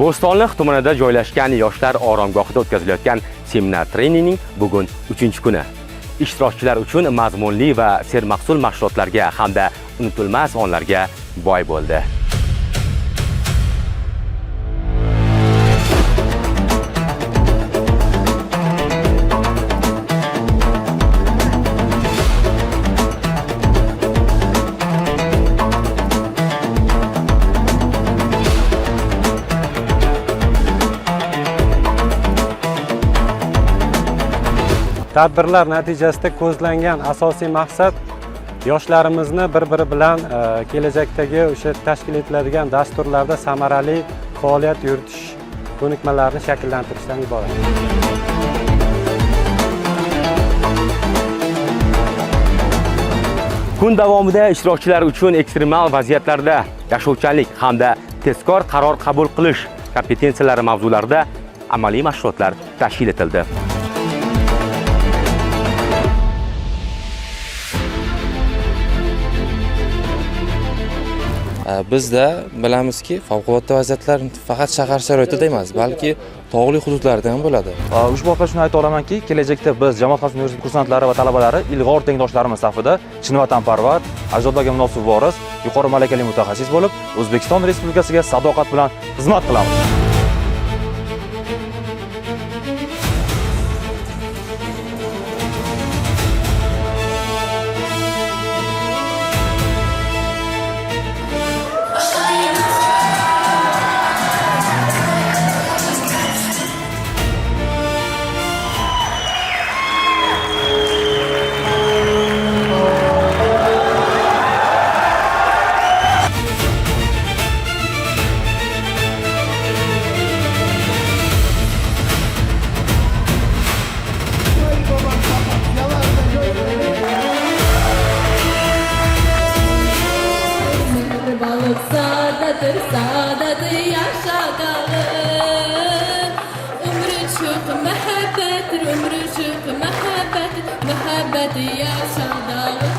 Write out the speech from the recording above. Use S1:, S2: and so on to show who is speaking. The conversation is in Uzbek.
S1: Bo'stonliq tumanida joylashgan yoshlar oromgohida o'tkazilayotgan seminar treningning bugun 3-kuni. Ishtirokchilar uchun mazmunli va sermahsul mashg'ulotlarga hamda unutilmas onlarga boy bo'ldi.
S2: Tadbirlar natijasida ko'zlangan asosiy maqsad yoshlarimizni bir-biri bilan kelajakdagi o'sha tashkil etiladigan dasturlarda samarali faoliyat yuritish ko'nikmalarini shakllantirishdan iborat.
S1: Kun davomida ishtirokchilar uchun ekstremal vaziyatlarda yashovchanlik hamda tezkor qaror qabul qilish kompetensiyalari mavzularida amaliy mashg'ulotlar tashkil etildi.
S3: Bizda bilamizki, favqulodda vaziyatlar faqat shahar sharoitida emas, balki tog'li hududlarda ham bo'ladi.
S4: Ushbu vaqtda shuni ayta olamanki, kelajakda biz Jamoat xavfsizligi universiteti kursantlari va talabalari ilg'or tengdoshlarimiz safida chinvatanparvar, ajdodlarga munosib voris, yuqori malakali mutaxassis bo'lib, O'zbekiston Respublikasiga sadoqat bilan xizmat qilamiz.
S5: Sadadır yaşadığım ömrü çok mehabbettir, ömrü çok mehabbet yaşadığım